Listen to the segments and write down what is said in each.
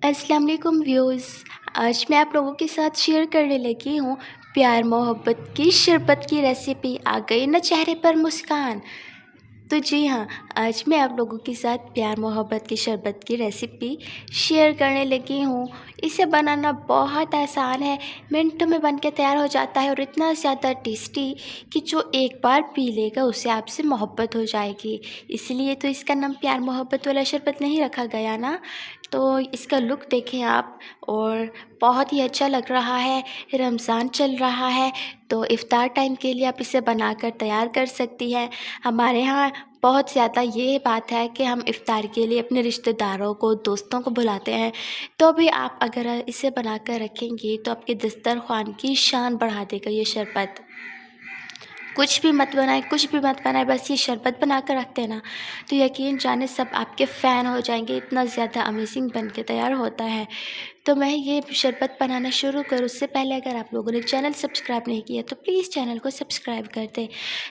अस्सलाम वालेकुम व्यूज़। आज मैं आप लोगों के साथ शेयर करने लगी हूँ प्यार मोहब्बत की शरबत की रेसिपी। आ गई ना चेहरे पर मुस्कान। तो जी हाँ, आज मैं आप लोगों के साथ प्यार मोहब्बत की शरबत की रेसिपी शेयर करने लगी हूँ। इसे बनाना बहुत आसान है, मिनटों में बन के तैयार हो जाता है और इतना ज़्यादा टेस्टी कि जो एक बार पी लेगा उसे आपसे मोहब्बत हो जाएगी। इसलिए तो इसका नाम प्यार मोहब्बत वाला शरबत नहीं रखा गया ना। तो इसका लुक देखें आप, और बहुत ही अच्छा लग रहा है। रमज़ान चल रहा है तो इफ़्तार टाइम के लिए आप इसे बनाकर तैयार कर सकती हैं। हमारे यहाँ बहुत ज़्यादा ये बात है कि हम इफ़्तार के लिए अपने रिश्तेदारों को, दोस्तों को बुलाते हैं। तो भी आप अगर इसे बनाकर रखेंगी तो आपके दस्तरख़्वान की शान बढ़ा देगा ये शरबत। कुछ भी मत बनाएं, कुछ भी मत बनाएं, बस ये शरबत बना कर रख देना तो यकीन जाने सब आपके फ़ैन हो जाएंगे। इतना ज़्यादा अमेजिंग बन के तैयार होता है। तो मैं ये शरबत बनाना शुरू करूँ उससे पहले अगर आप लोगों ने चैनल सब्सक्राइब नहीं किया तो प्लीज़ चैनल को सब्सक्राइब कर दें।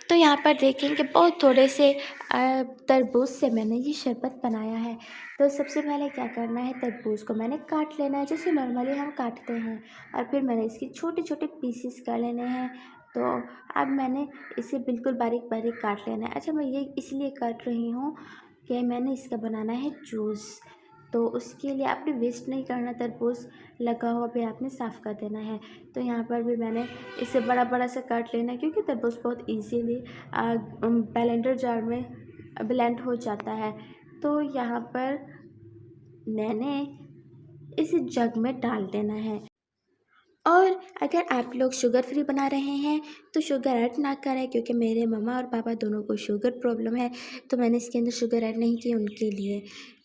तो यहाँ पर देखेंगे बहुत थोड़े से तरबूज से मैंने ये शरबत बनाया है। तो सबसे पहले क्या करना है, तरबूज को मैंने काट लेना है जैसे नॉर्मली हम काटते हैं, और फिर मैंने इसकी छोटे छोटे पीसेस कर लेने हैं। तो अब मैंने इसे बिल्कुल बारीक बारीक काट लेना है। अच्छा, मैं ये इसलिए काट रही हूँ कि मैंने इसका बनाना है जूस। तो उसके लिए आपने वेस्ट नहीं करना, तरबूज लगा हुआ भी आपने साफ़ कर देना है। तो यहाँ पर भी मैंने इसे बड़ा बड़ा सा काट लेना है क्योंकि तरबूज बहुत इजीली ब्लेंडर जार में ब्लेंड हो जाता है। तो यहाँ पर मैंने इसे जग में डाल देना है। और अगर आप लोग शुगर फ्री बना रहे हैं तो शुगर ऐड ना करें, क्योंकि मेरे मम्मा और पापा दोनों को शुगर प्रॉब्लम है तो मैंने इसके अंदर शुगर ऐड नहीं की उनके लिए।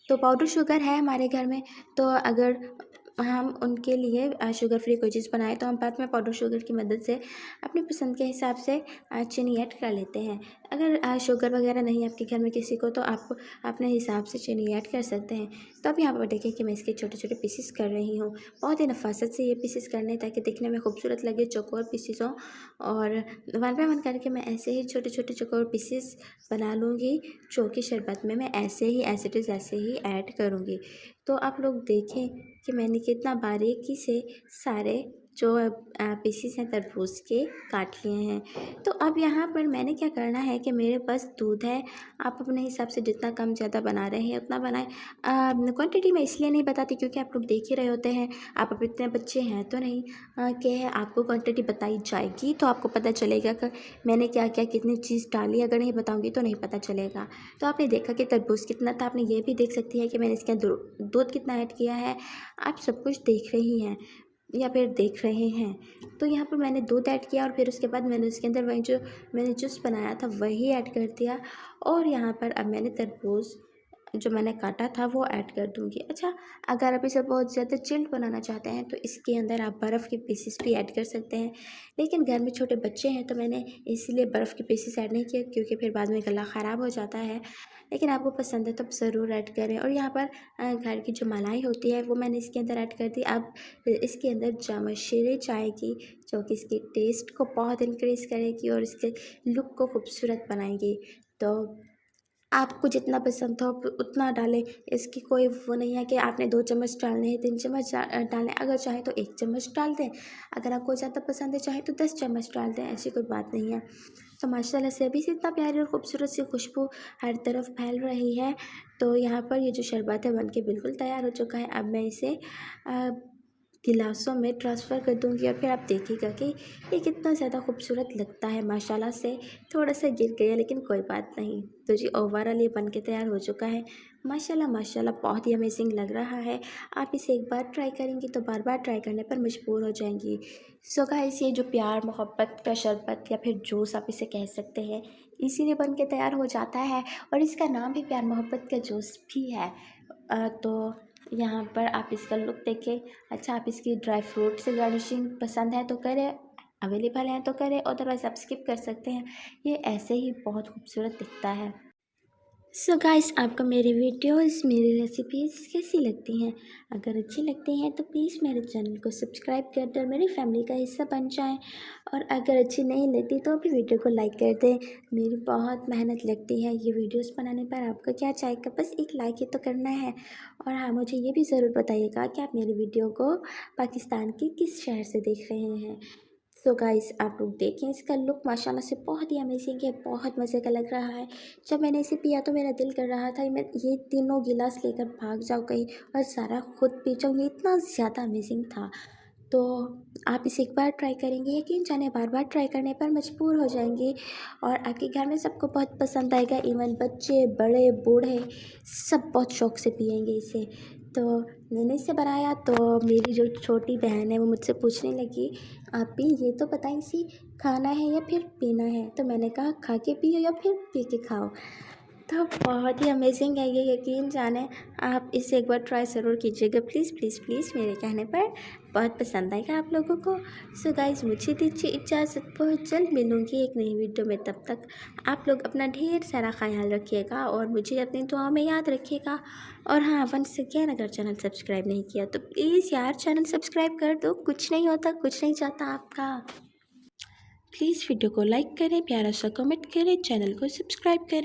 तो पाउडर शुगर है हमारे घर में, तो अगर हम उनके लिए शुगर फ्री कोई चीज़ बनाए तो हम बाद में पाउडर शुगर की मदद से अपनी पसंद के हिसाब से चीनी ऐड कर लेते हैं। अगर शुगर वगैरह नहीं है आपके घर में किसी को तो आप अपने हिसाब से चीनी ऐड कर सकते हैं। तो अब यहाँ पर देखें कि मैं इसके छोटे छोटे पीसेस कर रही हूँ। बहुत ही नफासत से ये पीसेस करने ताकि दिखने में खूबसूरत लगे, चौकोर पीसेस हों। और वन बाय वन करके मैं ऐसे ही छोटे छोटे चौकोर पीसेस बना लूँगी जो कि शरबत में मैं ऐसे ही एज इट इज़ ऐसे ही ऐड करूँगी। तो आप लोग देखें कि मैंने कितना बारीकी से सारे जो पीसेस हैं तरबूज के काट लिए हैं। तो अब यहाँ पर मैंने क्या करना है कि मेरे पास दूध है, आप अपने हिसाब से जितना कम ज़्यादा बना रहे हैं उतना बनाएं। क्वांटिटी मैं इसलिए नहीं बताती क्योंकि आप लोग देख ही रहे होते हैं, आप अब इतने बच्चे हैं तो नहीं कि आपको क्वांटिटी बताई जाएगी तो आपको पता चलेगा कि मैंने क्या क्या कितनी चीज़ डाली। अगर नहीं बताऊँगी तो नहीं पता चलेगा। तो आपने देखा कि तरबूज कितना था, आपने ये भी देख सकती है कि मैंने इसके अंदर दूध कितना ऐड किया है। आप सब कुछ देख रही हैं या फिर देख रहे हैं। तो यहाँ पर मैंने दूध ऐड किया और फिर उसके बाद मैंने उसके अंदर वही जो मैंने जूस बनाया था वही ऐड कर दिया। और यहाँ पर अब मैंने तरबूज जो मैंने काटा था वो ऐड कर दूँगी। अच्छा, अगर आप इसे बहुत ज़्यादा चिल्ड बनाना चाहते हैं तो इसके अंदर आप बर्फ़ के पीसेस भी ऐड कर सकते हैं, लेकिन घर में छोटे बच्चे हैं तो मैंने इसलिए बर्फ़ के पीसेस ऐड नहीं किया क्योंकि फिर बाद में गला ख़राब हो जाता है। लेकिन आपको पसंद है तो आप ज़रूर ऐड करें। और यहाँ पर घर की जो मलाई होती है वो मैंने इसके अंदर ऐड कर दी। अब इसके अंदर चमचें आएगी जो कि इसके टेस्ट को बहुत इंक्रीज़ करेगी और इसके लुक को खूबसूरत बनाएगी। तो आपको जितना पसंद हो आप उतना डालें। इसकी कोई वो नहीं है कि आपने 2 चम्मच डालने हैं, 3 चम्मच डालने हैं। अगर चाहें तो 1 चम्मच डाल दें। अगर आपको ज़्यादा पसंद है चाहें तो 10 चम्मच डाल दें, ऐसी कोई बात नहीं है। तो माशाल्लाह से अभी से इतना प्यारी और खूबसूरत सी खुशबू हर तरफ फैल रही है। तो यहाँ पर ये जो शरबत है बन के बिल्कुल तैयार हो चुका है। अब मैं इसे गिलासों में ट्रांसफ़र कर दूँगी और फिर आप देखिएगा कि ये कितना ज़्यादा खूबसूरत लगता है। माशाल्लाह से थोड़ा सा गिर गया लेकिन कोई बात नहीं। तो जी ओवरऑल ये बन के तैयार हो चुका है। माशाल्लाह माशाल्लाह बहुत ही अमेजिंग लग रहा है। आप इसे एक बार ट्राई करेंगी तो बार बार ट्राई करने पर मजबूर हो जाएंगी। सो गाइस, ये जो प्यार मोहब्बत का शरबत या फिर जूस आप इसे कह सकते हैं, इसीलिए बन के तैयार हो जाता है और इसका नाम भी प्यार मोहब्बत का जूस भी है। तो यहाँ पर आप इसका लुक देखें। अच्छा, आप इसकी ड्राई फ्रूट से गार्निशिंग पसंद है तो करें, अवेलेबल है तो करें, अदरवाइज़ आप स्किप कर सकते हैं। ये ऐसे ही बहुत खूबसूरत दिखता है। सो गाइस, आपको मेरी वीडियोस, मेरी रेसिपीज़ कैसी लगती हैं? अगर अच्छी लगती हैं तो प्लीज़ मेरे चैनल को सब्सक्राइब कर दें और मेरी फैमिली का हिस्सा बन जाएं। और अगर अच्छी नहीं लगती तो भी वीडियो को लाइक कर दें। मेरी बहुत मेहनत लगती है ये वीडियोस बनाने पर, आपका क्या चाहिए, बस एक लाइक ही तो करना है। और हाँ, मुझे ये भी ज़रूर बताइएगा कि आप मेरी वीडियो को पाकिस्तान के किस शहर से देख रहे हैं। सो गाइस, आप लोग देखें, इसका लुक माशाल्लाह से बहुत ही अमेजिंग है, बहुत मज़े का लग रहा है। जब मैंने इसे पिया तो मेरा दिल कर रहा था मैं ये तीनों गिलास लेकर भाग जाऊँ कहीं और सारा खुद पी जाऊँ, ये इतना ज़्यादा अमेजिंग था। तो आप इसे एक बार ट्राई करेंगे, यकीन जाने बार बार ट्राई करने पर मजबूर हो जाएंगे और आपके घर में सबको बहुत पसंद आएगा। इवन बच्चे, बड़े, बूढ़े सब बहुत शौक़ से पियेंगे इसे। तो मैंने इसे बनाया तो मेरी जो छोटी बहन है वो मुझसे पूछने लगी, आप भी ये तो बताएं, इसे खाना है या फिर पीना है? तो मैंने कहा, खा के पियो या फिर पी के खाओ। तो बहुत ही अमेजिंग है ये, यकीन जाने आप इसे एक बार ट्राई ज़रूर कीजिएगा, प्लीज़ प्लीज़ प्लीज़, मेरे कहने पर बहुत पसंद आएगा आप लोगों को। सो गाइस, मुझे दीजिए इजाज़त, बहुत जल्द मिलूँगी एक नई वीडियो में। तब तक आप लोग अपना ढेर सारा ख्याल रखिएगा और मुझे अपनी दुआओं में याद रखिएगा। और हाँ, वंस अगेन, अगर चैनल सब्सक्राइब नहीं किया तो प्लीज़ यार चैनल सब्सक्राइब कर दो, कुछ नहीं होता, कुछ नहीं जाता आपका। प्लीज़ वीडियो को लाइक करें, प्यारा सा कमेंट करें, चैनल को सब्सक्राइब करें।